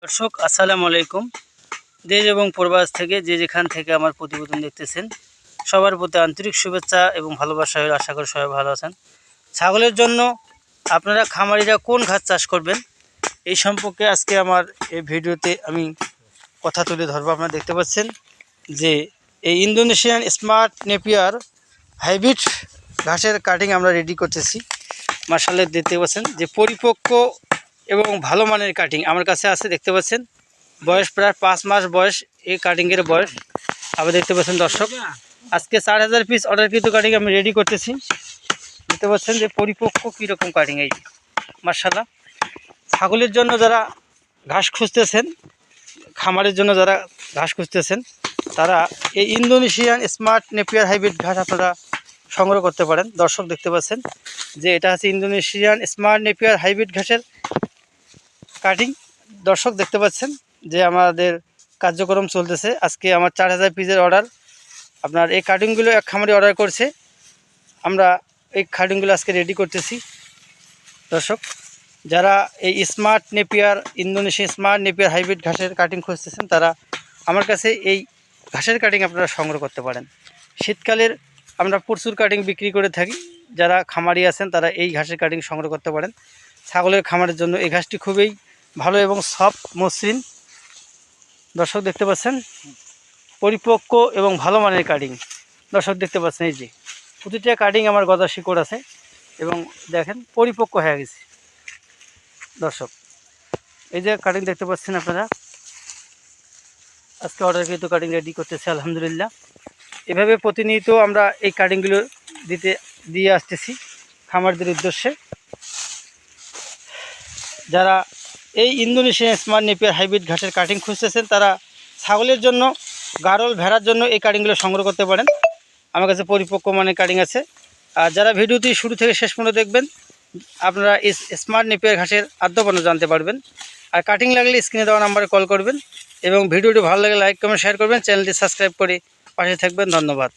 দর্শক আসসালামু আলাইকুম। দেশ এবং প্রবাস থেকে যে যেখান থেকে আমার প্রতিবেদন দেখতেছেন সবার প্রতি আন্তরিক শুভেচ্ছা এবং ভালোবাসা হয়ে আশা করি সবাই ভালো আছেন। ছাগলের জন্য আপনারা খামারিরা কোন ঘাস চাষ করবেন এই সম্পর্কে আজকে আমার এই ভিডিওতে আমি কথা তুলে ধরবো। আপনারা দেখতে পাচ্ছেন যে এই ইন্দোনেশিয়ান স্মার্ট নেপিয়ার হাইব্রিড ঘাসের কাটিং আমরা রেডি করতেছি। মাশাআল্লাহ দেখতে পাচ্ছেন যে পরিপক্ক এবং ভালো মানের কাটিং আমার কাছে আছে। দেখতে পাচ্ছেন বয়স প্রায় 5 মাস বয়স, এই কাটিংয়ের বয়স আবার দেখতে পাচ্ছেন দর্শক। আজকে 4000 পিস অর্ডারকৃত কাটিং আমি রেডি করতেছি। দেখতে পাচ্ছেন যে পরিপক্ক কীরকম কাটিং। এই মাশাআল্লাহ ছাগলের জন্য যারা ঘাস খুঁজতেছেন, খামারের জন্য যারা ঘাস খুঁজতেছেন তারা এই ইন্দোনেশিয়ান স্মার্ট নেপিয়ার হাইব্রিড ঘাস আপনারা সংগ্রহ করতে পারেন। দর্শক দেখতে পাচ্ছেন যে এটা হচ্ছে ইন্দোনেশিয়ান স্মার্ট নেপিয়ার হাইব্রিড ঘাসের কাটিং। দর্শক দেখতে পাচ্ছেন যে আমাদের কার্যক্রম চলতেছে। আজকে আমার 4000 পিসের অর্ডার। আপনার এই কাটিংগুলো এক খামারি অর্ডার করছে, আমরা এই কাটিংগুলো আজকে রেডি করতেছি। দর্শক যারা এই smart Napier Indonesian smart Napier hybrid ঘাসের কাটিং খুঁজতেছেন তারা আমার কাছে এই ঘাসের কাটিং আপনারা সংগ্রহ করতে পারেন। শীতকালের আমরা প্রচুর কাটিং বিক্রি করে থাকি। যারা খামারি আছেন তারা এই ঘাসের কাটিং সংগ্রহ করতে পারেন। ছাগলের খামারের জন্য এই ঘাসটি খুবই ভালো এবং সফট মসৃণ। দর্শক দেখতে পাচ্ছেন পরিপক্ক এবং ভালো মানের কাটিং। দর্শক দেখতে পাচ্ছেন এই যে প্রতিটা কাটিং আমার গজার শিকড় আছে এবং দেখেন পরিপক্ক হয়ে গেছে। দর্শক এই যে কাটিং দেখতে পাচ্ছেন আপনারা, আজকে অর্ডারকৃত কাটিং রেডি করতেছে আলহামদুলিল্লাহ। এভাবে প্রতিনিয়ত আমরা এই কাটিংগুলো দিয়ে আসতেছি খামারদের উদ্দেশ্যে। যারা এই ইন্দোনেশিয়ান স্মার্ট নেপিয়ার হাইব্রিড ঘাসের কাটিং খুঁজতেছেন তারা ছাগলের জন্য, গারল ভেড়ার জন্য এই কাটিংগুলো সংগ্রহ করতে পারেন। আমার কাছে পরিপক্ক মানের কাটিং আছে। আর যারা ভিডিওটি শুরু থেকে শেষ পর্যন্ত দেখবেন আপনারা এই স্মার্ট নেপিয়ার ঘাসের আদ্যপণ্য জানতে পারবেন। আর কাটিং লাগলে স্ক্রিনে দেওয়া নাম্বারে কল করবেন এবং ভিডিওটি ভালো লাগলে লাইক কমেন্ট শেয়ার করবেন। চ্যানেলটি সাবস্ক্রাইব করে পাশে থাকবেন। ধন্যবাদ।